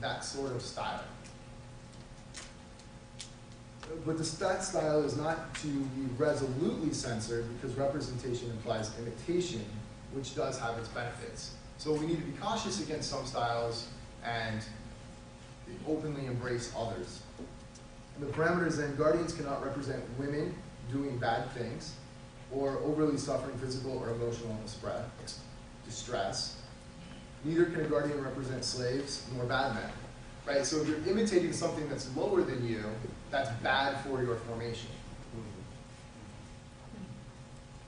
that sort of style. But that style is not to be resolutely censored because representation implies imitation, which does have its benefits. So we need to be cautious against some styles and openly embrace others. And the parameters then, guardians cannot represent women doing bad things or overly suffering physical or emotional distress. Neither can a guardian represent slaves nor bad men. Right? So if you're imitating something that's lower than you, that's bad for your formation.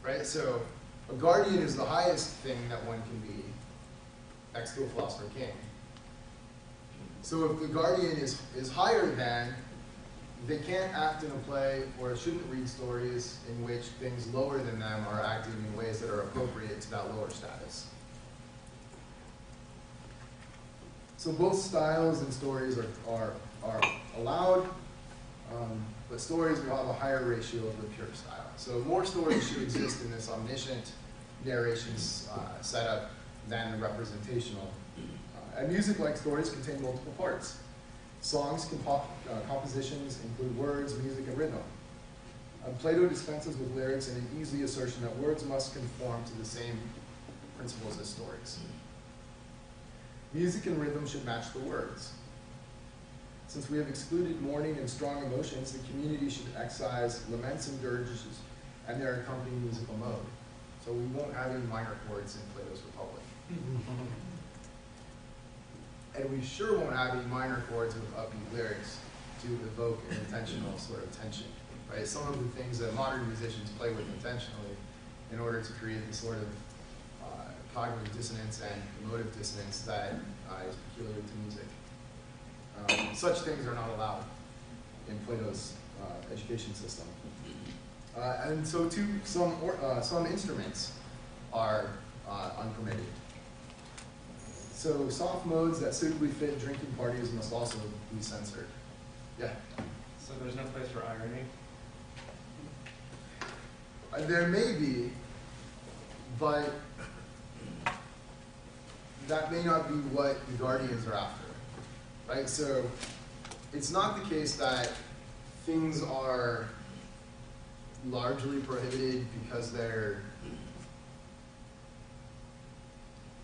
Right? So a guardian is the highest thing that one can be, next to a philosopher king. So if the guardian is higher than, they can't act in a play or shouldn't read stories in which things lower than them are acting in ways that are appropriate to that lower status. So both styles and stories are allowed, but stories will have a higher ratio of the pure style. So more stories should exist in this omniscient narration setup than the representational. And music, like stories, contain multiple parts. Songs, compositions include words, music, and rhythm. Plato dispenses with lyrics and an easy assertion that words must conform to the same principles as stories. Music and rhythm should match the words. Since we have excluded mourning and strong emotions, the community should excise laments and dirges and their accompanying musical mode. So we won't have any minor chords in Plato's Republic. And we sure won't have any minor chords with upbeat lyrics to evoke an intentional sort of tension. Right? Some of the things that modern musicians play with intentionally in order to create the sort of cognitive dissonance and emotive dissonance that is peculiar to music. Such things are not allowed in Plato's education system. And so too, some instruments are unpermitted. So soft modes that suitably fit drinking parties must also be censored. Yeah? So there's no place for irony? There may be, but that may not be what the guardians are after, right? So it's not the case that things are largely prohibited because they're,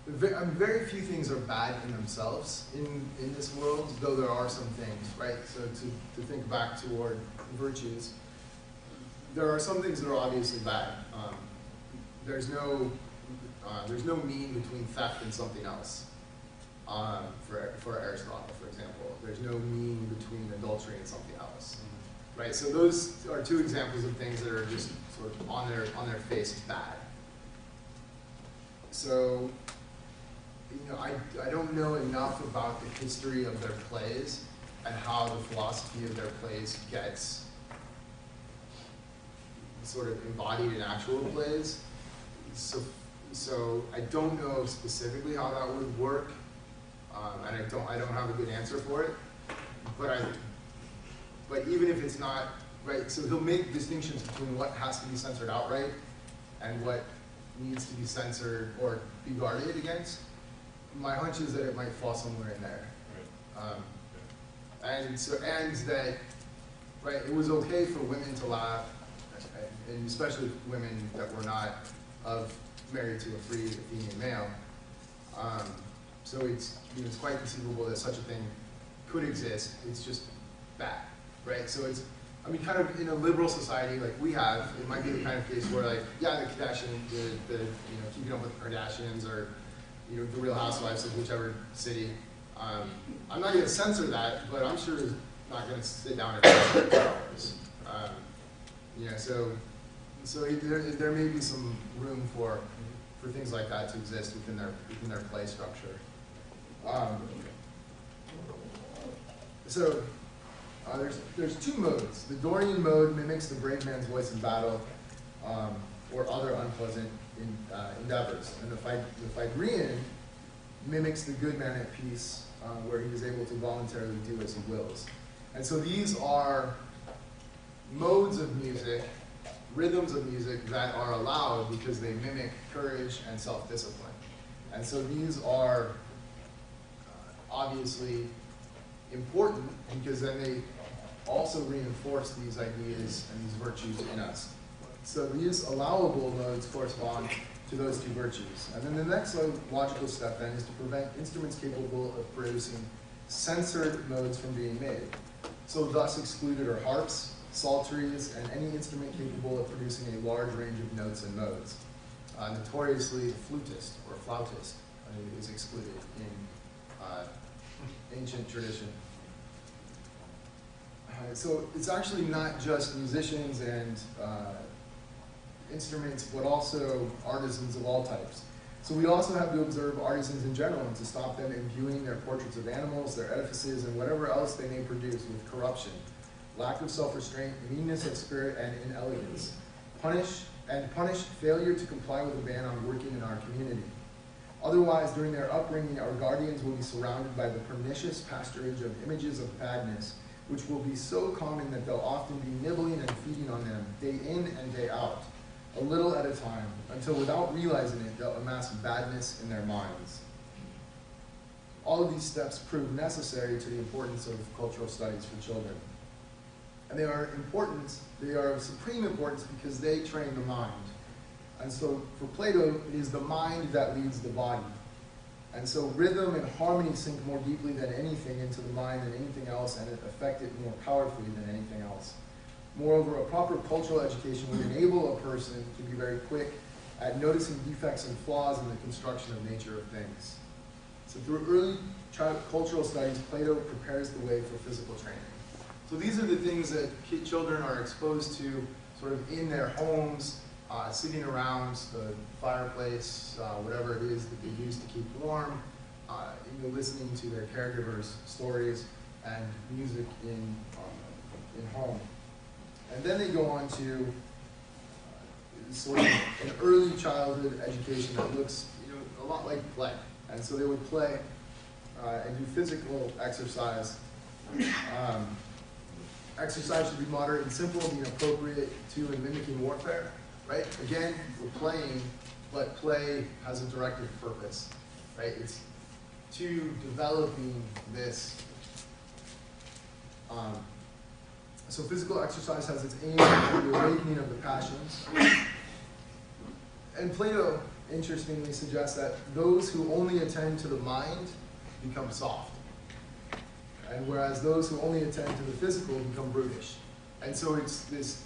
very few things are bad in themselves in this world, though there are some things, right? So to think back toward virtues, there are some things that are obviously bad. There's no mean between theft and something else. For Aristotle, for example, there's no mean between adultery and something else, right? So those are two examples of things that are just sort of on their face bad. So, you know, I don't know enough about the history of their plays and how the philosophy of their plays gets sort of embodied in actual plays. So I don't know specifically how that would work, and I don't have a good answer for it. But even if it's not right, so he'll make distinctions between what has to be censored outright and what needs to be censored or be guarded against. My hunch is that it might fall somewhere in there, and that right, it was okay for women to laugh, and especially women that were not married to a free Athenian male. So it's quite conceivable that such a thing could exist. It's just bad, right? So it's, I mean, kind of in a liberal society like we have, it might be the kind of case where, like, yeah, the Kardashian, keeping up with the Kardashians, or the Real Housewives of whichever city. I'm not going to censor that, but I'm sure it's not going to sit down and censor it for hours. So there may be some room for things like that to exist within their play structure. There's two modes. The Dorian mode mimics the brave man's voice in battle, or other unpleasant endeavors, and the Phrygian mimics the good man at peace, where he is able to voluntarily do as he wills. And so these are modes of music, rhythms of music that are allowed because they mimic courage and self-discipline. And so these are obviously important because then they also reinforce these ideas and these virtues in us. So these allowable modes correspond to those two virtues. And then the next logical step then is to prevent instruments capable of producing censored modes from being made. So thus excluded are harps, psalteries, and any instrument capable of producing a large range of notes and modes. Notoriously, the flutist or flautist is excluded in ancient tradition. So it's actually not just musicians and instruments, but also artisans of all types. So we also have to observe artisans in general and to stop them imbuing their portraits of animals, their edifices, and whatever else they may produce with corruption, lack of self-restraint, meanness of spirit, and inelegance. Punish failure to comply with a ban on working in our community. Otherwise, during their upbringing, our guardians will be surrounded by the pernicious pasturage of images of badness, which will be so common that they'll often be nibbling and feeding on them day in and day out, a little at a time, until without realizing it, they'll amass badness in their minds. All of these steps prove necessary to the importance of cultural studies for children. And they are of supreme importance because they train the mind. And so for Plato, it is the mind that leads the body. And so rhythm and harmony sink more deeply than anything into the mind than anything else, and affect it more powerfully than anything else. Moreover, a proper cultural education would enable a person to be very quick at noticing defects and flaws in the construction of nature of things. So through early cultural studies, Plato prepares the way for physical training. So these are the things that children are exposed to sort of in their homes, sitting around the fireplace, whatever it is that they use to keep warm, listening to their caregivers' stories, and music in home. And then they go on to sort of an early childhood education that looks a lot like play. And so they would play and do physical exercise. Exercise should be moderate and simple, being appropriate to and mimicking warfare. Right? Again, we're playing, but play has a directive purpose. Right? It's to developing this. So physical exercise has its aim in the awakening of the passions. And Plato, interestingly, suggests that those who only attend to the mind become soft. And whereas those who only attend to the physical become brutish. And so it's this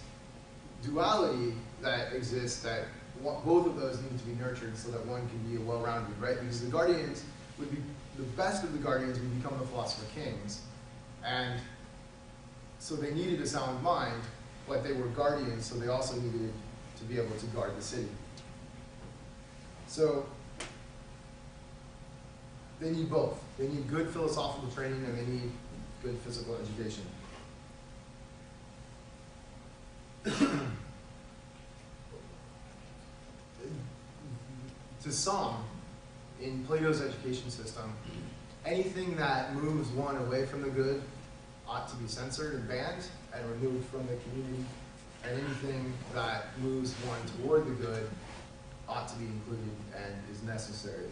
duality that exists that both of those need to be nurtured so that one can be a well-rounded, right? Because the guardians would be, the best of the guardians would become the philosopher kings. And so they needed a sound mind, but they were guardians, so they also needed to be able to guard the city. So they need both. They need good philosophical training and they need good physical education. To some, in Plato's education system, anything that moves one away from the good ought to be censored and banned and removed from the community, and anything that moves one toward the good ought to be included and is necessary.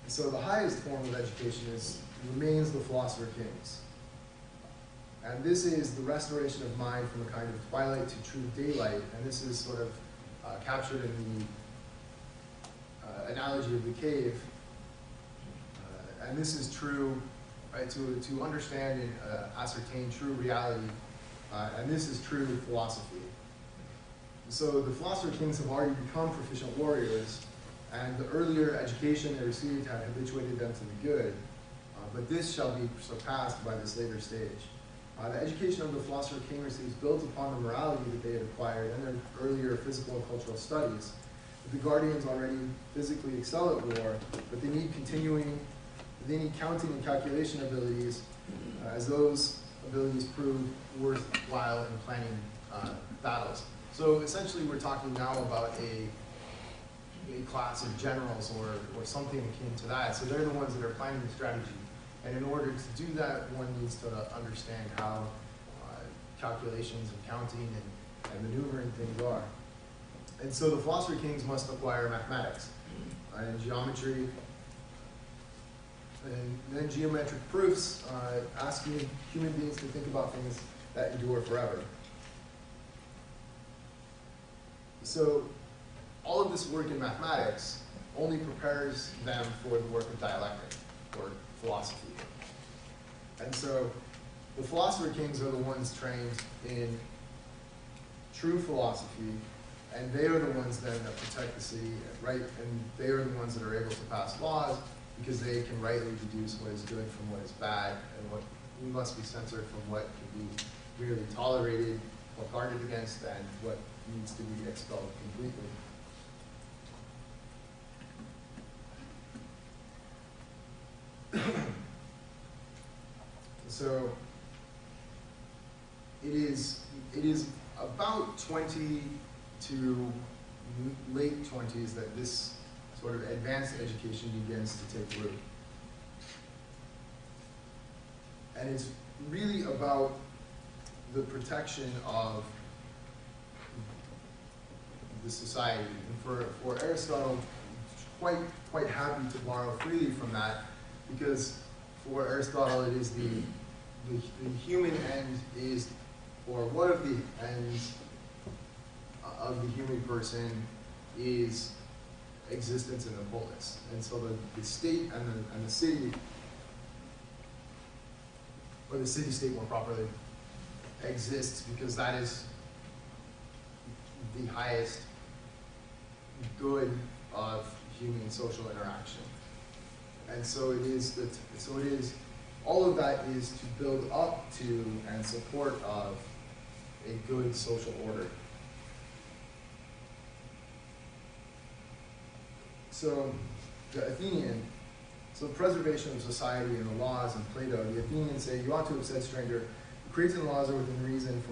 So the highest form of education remains the philosopher kings. And this is the restoration of mind from a kind of twilight to true daylight, and this is sort of captured in the analogy of the cave. And this is true, right, to understand and ascertain true reality, and this is true philosophy. So the philosopher kings have already become proficient warriors, and the earlier education they received had habituated them to the good, but this shall be surpassed by this later stage. The education of the philosopher king receives builds upon the morality that they had acquired and their earlier physical and cultural studies. The guardians already physically excel at war, but they need counting and calculation abilities, as those abilities prove worthwhile in planning battles. So essentially we're talking now about a class of generals or something akin to that. So they're the ones that are planning the strategy. And in order to do that, one needs to understand how calculations and counting and maneuvering things are. And so the philosopher kings must acquire mathematics and geometry, And then geometric proofs, asking human beings to think about things that endure forever. So all of this work in mathematics only prepares them for the work of dialectic, or philosophy. And so the philosopher kings are the ones trained in true philosophy, and they are the ones then that protect the city, right? And they are the ones that are able to pass laws, because they can rightly deduce what is good from what is bad, and what must be censored from what can be merely tolerated or guarded against, and what needs to be expelled completely. So it is about 20 to late 20s that this sort of advanced education begins to take root. And it's really about the protection of the society. And for Aristotle, quite happy to borrow freely from that, because for Aristotle it is the human end is, or one of the ends of the human person is existence in the polis. And so the state and the city, or the city-state more properly, exists because that is the highest good of human social interaction. And so it is all of that is to build up to and support of a good social order. So the Athenian, so preservation of society and the laws and Plato, the Athenians say, you ought to have said, stranger, creeds and laws are within reason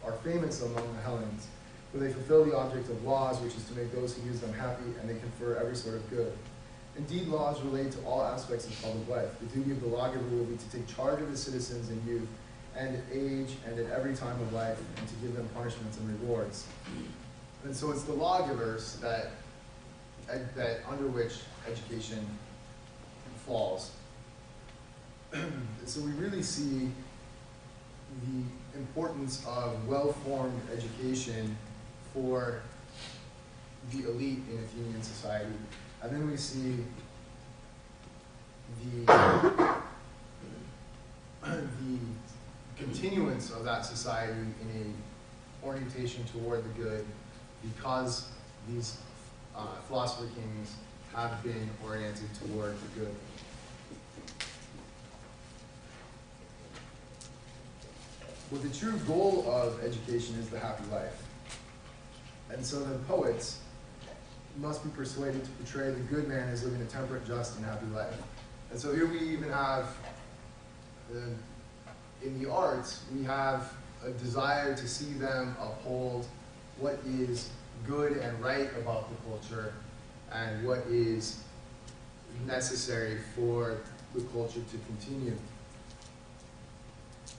are famous among the Hellenes, for they fulfill the object of laws, which is to make those who use them happy, and they confer every sort of good. Indeed, laws relate to all aspects of public life. The duty of the lawgiver will be to take charge of the citizens in youth and at age and at every time of life, and to give them punishments and rewards. And so it's the lawgivers that under which education falls. So we really see the importance of well-formed education for the elite in Athenian society. And then we see the continuance of that society in a orientation toward the good, because these philosopher kings have been oriented toward the good. Well, the true goal of education is the happy life. And so then poets must be persuaded to portray the good man as living a temperate, just, and happy life. And so here we even have, in the arts, we have a desire to see them uphold what is good and right about the culture, and what is necessary for the culture to continue.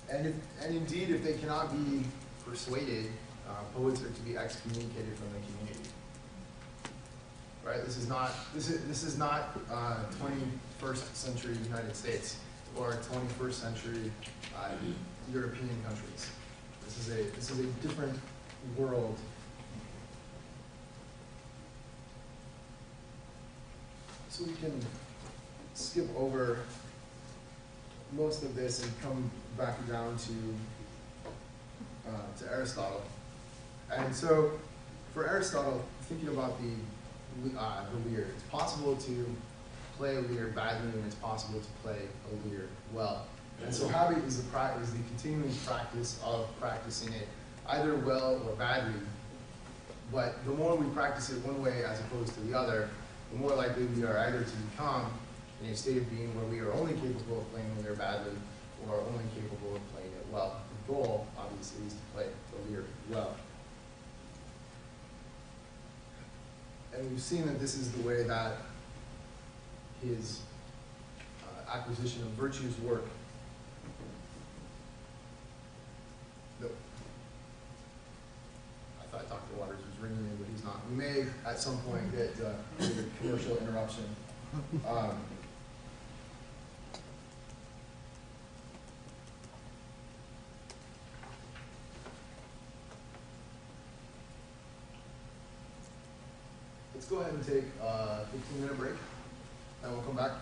And indeed, if they cannot be persuaded, poets are to be excommunicated from the community. Right? This is not 21st century United States or 21st century European countries. This is a different world. So we can skip over most of this and come back down to Aristotle. And so for Aristotle, thinking about the lyre, it's possible to play a lyre badly, and it's possible to play a lyre well. And so habit is the continuing practice of practicing it either well or badly. But the more we practice it one way as opposed to the other, the more likely we are either to become in a state of being where we are only capable of playing the lyre badly, or only capable of playing it well. The goal, obviously, is to play the lyre well. And we've seen that this is the way that his acquisition of virtues work. I thought Dr. Waters was ringing in, but he's not. We may, at some point, get a commercial interruption. let's go ahead and take a 15-minute break, and we'll come back.